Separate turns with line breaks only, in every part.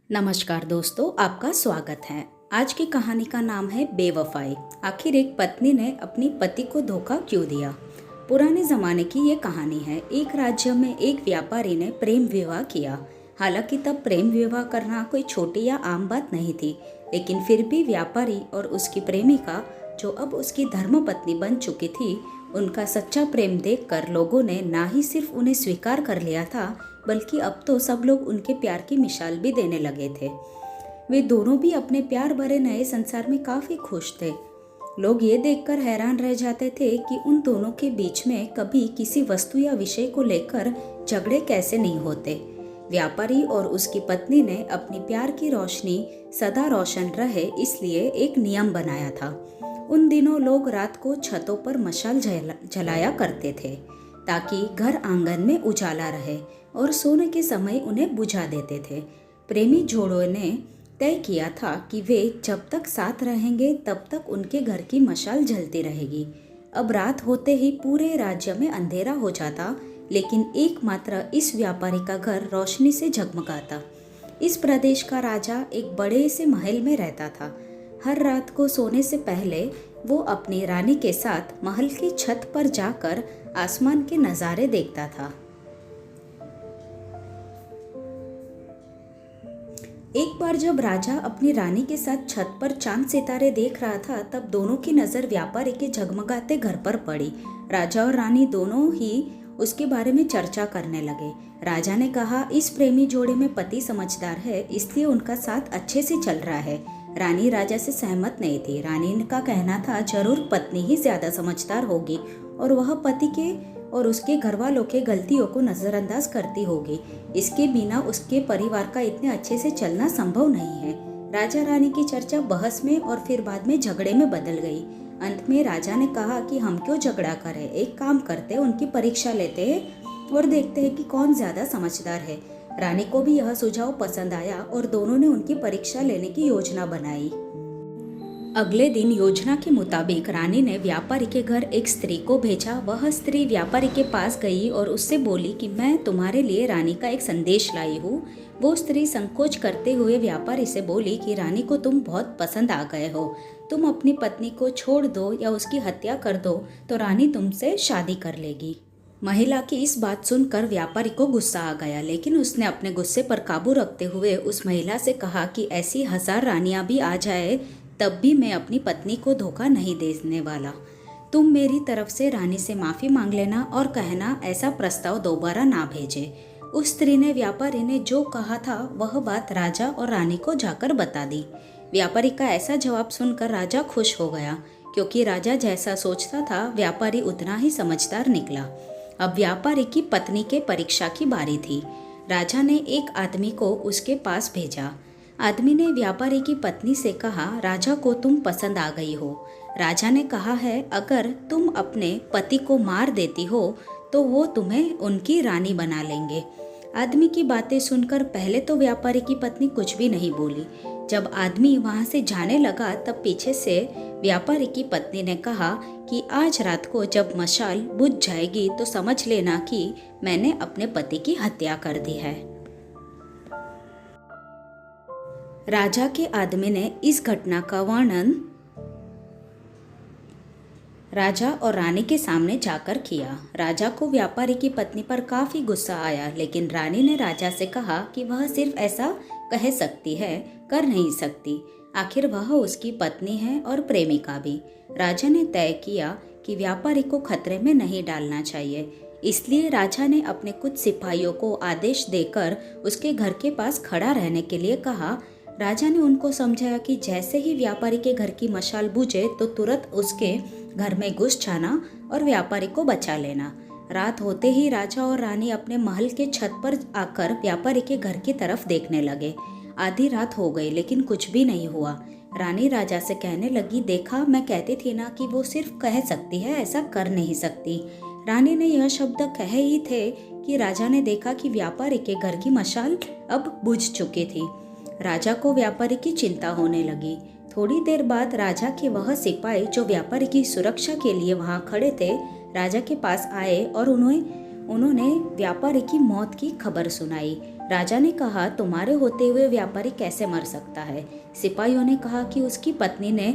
नमस्कार दोस्तों, आपका स्वागत है। आज की कहानी का नाम है बेवफाई। आखिर एक पत्नी ने अपनी पति को धोखा क्यों दिया। पुराने जमाने की ये कहानी है। एक राज्य में एक व्यापारी ने प्रेम विवाह किया। हालांकि तब प्रेम विवाह करना कोई छोटी या आम बात नहीं थी, लेकिन फिर भी व्यापारी और उसकी प्रेमिका, जो अब उसकी धर्मपत्नी बन चुकी थी, उनका सच्चा प्रेम देखकर लोगों ने ना ही सिर्फ उन्हें स्वीकार कर लिया था, बल्कि अब तो सब लोग उनके प्यार की मिसाल भी देने लगे थे। वे दोनों भी अपने प्यार भरे नए संसार में काफी खुश थे। लोग ये देखकर हैरान रह जाते थे कि उन दोनों के बीच में कभी किसी वस्तु या विषय को लेकर झगड़े कैसे नहीं होते। व्यापारी और उसकी पत्नी ने अपनी प्यार की रोशनी सदा रोशन रहे, इसलिए एक नियम बनाया था। उन दिनों लोग रात को छतों पर मशाल जलाया करते थे, ताकि घर आंगन में उजाला रहे, और सोने के समय उन्हें बुझा देते थे। प्रेमी जोड़ों ने तय किया था कि वे जब तक साथ रहेंगे तब तक उनके घर की मशाल जलती रहेगी। अब रात होते ही पूरे राज्य में अंधेरा हो जाता, लेकिन एकमात्र इस व्यापारी का घर रोशनी से जगमगाता। इस प्रदेश का राजा एक बड़े से महल में रहता था। हर रात को सोने से पहले वो अपनी रानी के साथ महल की छत पर जाकर आसमान के नज़ारे देखता था। एक बार जब राजा अपनी रानी के साथ छत पर चांद सितारे देख रहा था, तब दोनों की नज़र व्यापारी के झगमगाते घर पर पड़ी। राजा और रानी दोनों ही उसके बारे में चर्चा करने लगे। राजा ने कहा, इस प्रेमी जोड़े में पति समझदार है, इसलिए उनका साथ अच्छे से चल रहा है। रानी राजा से सहमत नहीं थी। रानी का कहना था, जरूर पत्नी ही ज्यादा समझदार होगी और वह पति के और उसके घर वालों के गलतियों को नजरअंदाज करती होगी। इसके बिना उसके परिवार का इतने अच्छे से चलना संभव नहीं है। राजा रानी की चर्चा बहस में और फिर बाद में झगड़े में बदल गई। अंत में राजा ने कहा कि हम क्यों झगड़ा करें, एक काम करते, उनकी परीक्षा लेते हैं और देखते हैं कि कौन ज्यादा समझदार है। रानी को भी यह सुझाव पसंद आया और दोनों ने उनकी परीक्षा लेने की योजना बनाई। अगले दिन योजना के मुताबिक रानी ने व्यापारी के घर एक स्त्री को भेजा। वह स्त्री व्यापारी के पास गई और उससे बोली कि मैं तुम्हारे लिए रानी का एक संदेश लाई हूँ। वो स्त्री संकोच करते हुए व्यापारी से बोली कि रानी को तुम बहुत पसंद आ गए हो। तुम अपनी पत्नी को छोड़ दो या उसकी हत्या कर दो तो रानी तुमसे शादी कर लेगी। महिला की इस बात सुनकर व्यापारी को गुस्सा आ गया, लेकिन उसने अपने गुस्से पर काबू रखते हुए उस महिला से कहा कि ऐसी 1000 रानियां भी आ जाए तब भी मैं अपनी पत्नी को धोखा नहीं देने वाला। तुम मेरी तरफ से रानी से माफ़ी मांग लेना और कहना ऐसा प्रस्ताव दोबारा ना भेजे। उस स्त्री ने व्यापारी ने जो कहा था वह बात राजा और रानी को जाकर बता दी। व्यापारी का ऐसा जवाब सुनकर राजा खुश हो गया, क्योंकि राजा जैसा सोचता था व्यापारी उतना ही समझदार निकला। अब व्यापारी की पत्नी के परीक्षा की बारी थी। राजा ने एक आदमी को उसके पास भेजा। आदमी ने व्यापारी की पत्नी से कहा, राजा को तुम पसंद आ गई हो। राजा ने कहा है, अगर तुम अपने पति को मार देती हो तो वो तुम्हें उनकी रानी बना लेंगे। आदमी की बातें सुनकर पहले तो व्यापारी की पत्नी कुछ भी नहीं बोली। जब आदमी वहां से जाने लगा तब पीछे से व्यापारी की पत्नी ने कहा कि आज रात को जब मशाल बुझ जाएगी तो समझ लेना कि मैंने अपने पति की हत्या कर दी है। राजा के आदमी ने इस घटना का वर्णन राजा और रानी के सामने जाकर किया। राजा को व्यापारी की पत्नी पर काफी गुस्सा आया, लेकिन रानी ने राजा से कहा कि वह सिर्फ ऐसा कह सकती है, कर नहीं सकती। आखिर वह उसकी पत्नी है और प्रेमिका भी। राजा ने तय किया कि व्यापारी को खतरे में नहीं डालना चाहिए, इसलिए राजा ने अपने कुछ सिपाहियों को आदेश देकर उसके घर के पास खड़ा रहने के लिए कहा। राजा ने उनको समझाया कि जैसे ही व्यापारी के घर की मशाल बुझे तो तुरंत उसके घर में घुस जाना और व्यापारी को बचा लेना। रात होते ही राजा और रानी अपने महल के छत पर आकर व्यापारी के घर की तरफ देखने लगे। आधी रात हो गई, लेकिन कुछ भी नहीं हुआ। रानी राजा से कहने लगी, देखा, मैं कहती थी ना कि वो सिर्फ कह सकती है, ऐसा कर नहीं सकती। रानी ने यह शब्द कहे ही थे कि राजा ने देखा कि व्यापारी के घर की मशाल अब बुझ चुकी थी। राजा को व्यापारी की चिंता होने लगी। थोड़ी देर बाद राजा के वह सिपाही जो व्यापारी की सुरक्षा के लिए वहां खड़े थे, राजा के पास आए और उन्होंने व्यापारी की मौत की खबर सुनाई। राजा ने कहा, तुम्हारे होते हुए व्यापारी कैसे मर सकता है? सिपाहियों ने कहा कि उसकी पत्नी ने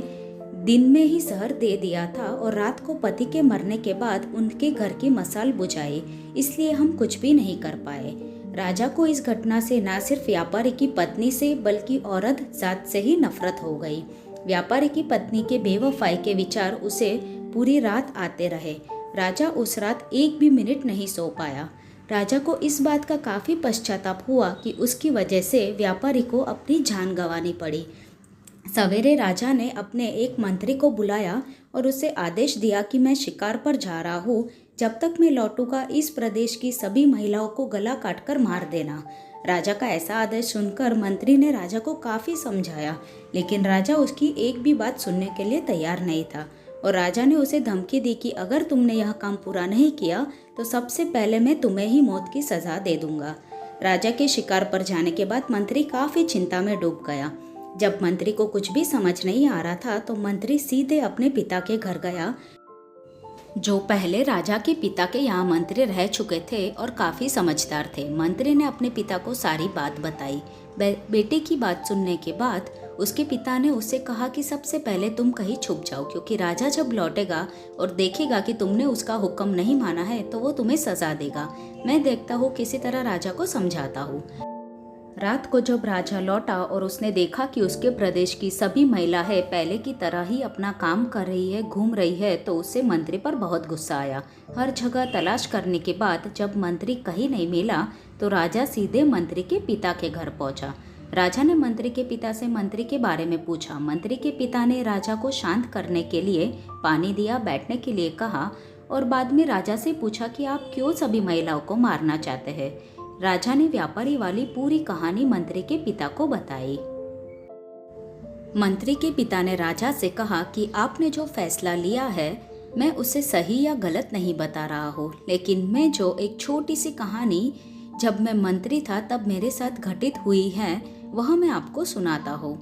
दिन में ही जहर दे दिया था और रात को पति के मरने के बाद उनके घर की मसाल बुझाई, इसलिए हम कुछ भी नहीं कर पाए। राजा को इस घटना से न सिर्फ व्यापारी की पत्नी से बल्कि औरत जात से ही नफरत हो गई। व्यापारी की पत्नी के बेवफाई के विचार उसे पूरी रात आते रहे। राजा उस रात एक भी मिनट नहीं सो पाया। राजा को इस बात का काफी पश्चाताप हुआ कि उसकी वजह से व्यापारी को अपनी जान गंवानी पड़ी। सवेरे राजा ने अपने एक मंत्री को बुलाया और उसे आदेश दिया कि मैं शिकार पर जा रहा हूँ, जब तक मैं लौटूंगा इस प्रदेश की सभी महिलाओं को गला काटकर मार देना। राजा का ऐसा आदेश सुनकर मंत्री ने राजा को काफ़ी समझाया, लेकिन राजा उसकी एक भी बात सुनने के लिए तैयार नहीं था और राजा ने उसे धमकी दी कि अगर तुमने यह काम पूरा नहीं किया तो सबसे पहले मैं तुम्हें ही मौत की सज़ा दे दूंगा। राजा के शिकार पर जाने के बाद मंत्री काफ़ी चिंता में डूब गया। जब मंत्री को कुछ भी समझ नहीं आ रहा था तो मंत्री सीधे अपने पिता के घर गया, जो पहले राजा के पिता के यहाँ मंत्री रह चुके थे और काफ़ी समझदार थे। मंत्री ने अपने पिता को सारी बात बताई। बेटे की बात सुनने के बाद उसके पिता ने उससे कहा कि सबसे पहले तुम कहीं छुप जाओ, क्योंकि राजा जब लौटेगा और देखेगा कि तुमने उसका हुक्म नहीं माना है तो वो तुम्हें सजा देगा। मैं देखता हूँ किसी तरह राजा को समझाता हूँ। रात को जब राजा लौटा और उसने देखा कि उसके प्रदेश की सभी महिलाएं पहले की तरह ही अपना काम कर रही है, घूम रही है, तो उसे मंत्री पर बहुत गुस्सा आया। हर जगह तलाश करने के बाद जब मंत्री कहीं नहीं मिला तो राजा सीधे मंत्री के पिता के घर पहुंचा। राजा ने मंत्री के पिता से मंत्री के बारे में पूछा। मंत्री के पिता ने राजा को शांत करने के लिए पानी दिया, बैठने के लिए कहा और बाद में राजा से पूछा कि आप क्यों सभी महिलाओं को मारना चाहते हैं। राजा ने व्यापारी वाली पूरी कहानी मंत्री के पिता को बताई। मंत्री के पिता ने राजा से कहा कि आपने जो फैसला लिया है मैं उसे सही या गलत नहीं बता रहा हूँ, लेकिन मैं जो एक छोटी सी कहानी जब मैं मंत्री था तब मेरे साथ घटित हुई है वह मैं आपको सुनाता हूँ,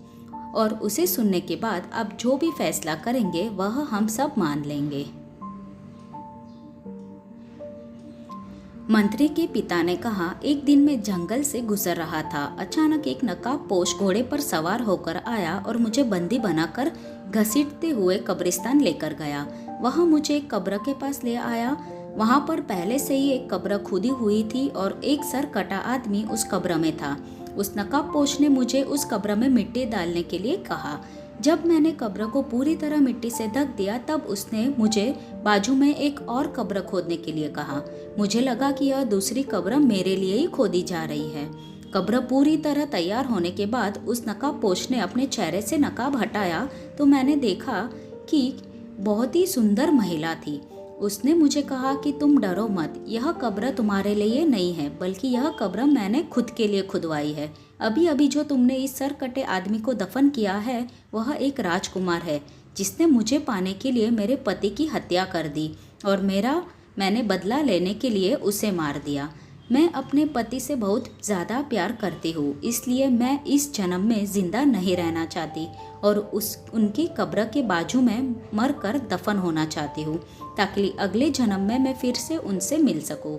और उसे सुनने के बाद आप जो भी फैसला करेंगे वह हम सब मान लेंगे। मंत्री के पिता ने कहा, एक दिन मैं जंगल से गुजर रहा था। अचानक एक नकाबपोश घोड़े पर सवार होकर आया और मुझे बंदी बनाकर घसीटते हुए कब्रिस्तान लेकर गया। वहाँ मुझे एक कब्र के पास ले आया। वहाँ पर पहले से ही एक कब्र खुदी हुई थी और एक सर कटा आदमी उस कब्र में था। उस नकाबपोश ने मुझे उस कब्र में मिट्टी डालने के लिए कहा। जब मैंने कब्र को पूरी तरह मिट्टी से ढक दिया तब उसने मुझे बाजू में एक और कब्र खोदने के लिए कहा। मुझे लगा कि यह दूसरी कब्र मेरे लिए ही खोदी जा रही है। कब्र पूरी तरह तैयार होने के बाद उस नकाबपोश ने अपने चेहरे से नकाब हटाया तो मैंने देखा कि बहुत ही सुंदर महिला थी। उसने मुझे कहा कि तुम डरो मत, यह कब्र तुम्हारे लिए नहीं है, बल्कि यह कब्र मैंने खुद के लिए खुदवाई है। अभी अभी जो तुमने इस सर कटे आदमी को दफन किया है वह एक राजकुमार है जिसने मुझे पाने के लिए मेरे पति की हत्या कर दी और मैंने बदला लेने के लिए उसे मार दिया। मैं अपने पति से बहुत ज़्यादा प्यार करती हूँ, इसलिए मैं इस जन्म में ज़िंदा नहीं रहना चाहती और उनकी कब्र के बाजू में मर कर दफन होना चाहती हूँ ताकि अगले जन्म में मैं फिर से उनसे मिल सकूँ।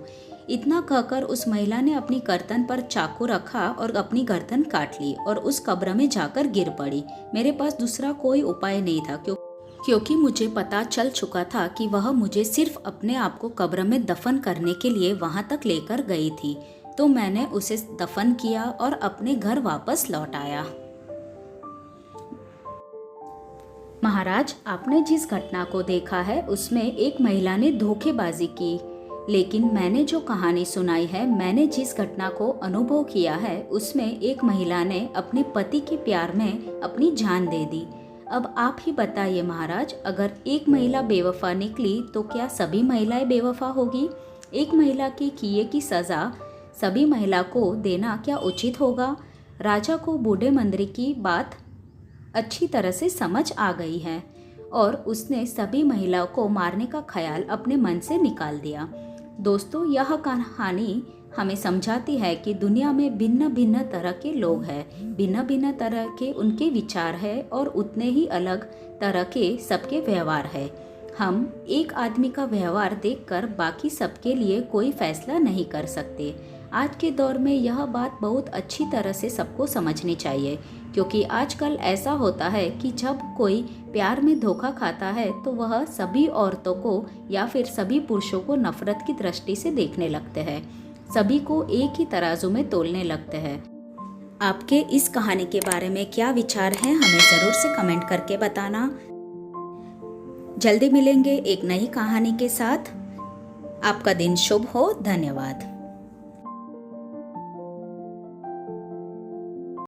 इतना कहकर उस महिला ने अपनी गर्दन पर चाकू रखा और अपनी गर्दन काट ली और उस कब्र में जाकर गिर पड़ी। मेरे पास दूसरा कोई उपाय नहीं था क्योंकि मुझे पता चल चुका था कि वह मुझे सिर्फ अपने आप को कब्र में दफन करने के लिए वहां तक लेकर गई थी। तो मैंने उसे दफन किया और अपने घर वापस लौट आया। महाराज, आपने जिस घटना को देखा है उसमें एक महिला ने धोखेबाजी की, लेकिन मैंने जो कहानी सुनाई है, मैंने जिस घटना को अनुभव किया है उसमें एक महिला ने अपने पति के प्यार में अपनी जान दे दी। अब आप ही बताइए महाराज, अगर एक महिला बेवफा निकली तो क्या सभी महिलाएं बेवफा होगी? एक महिला के किए की सज़ा सभी महिला को देना क्या उचित होगा? राजा को बूढ़े मंत्री की बात अच्छी तरह से समझ आ गई है और उसने सभी महिलाओं को मारने का ख्याल अपने मन से निकाल दिया। दोस्तों, यह कहानी हमें समझाती है कि दुनिया में भिन्न भिन्न तरह के लोग हैं, भिन्न भिन्न तरह के उनके विचार है और उतने ही अलग तरह के सबके व्यवहार है। हम एक आदमी का व्यवहार देखकर बाकी सबके लिए कोई फैसला नहीं कर सकते। आज के दौर में यह बात बहुत अच्छी तरह से सबको समझनी चाहिए, क्योंकि आजकल ऐसा होता है कि जब कोई प्यार में धोखा खाता है तो वह सभी औरतों को या फिर सभी पुरुषों को नफरत की दृष्टि से देखने लगते हैं, सभी को एक ही तराजू में तोलने लगते हैं। आपके इस कहानी के बारे में क्या विचार हैं, हमें ज़रूर से कमेंट करके बताना। जल्दी मिलेंगे एक नई कहानी के साथ। आपका दिन शुभ हो। धन्यवाद।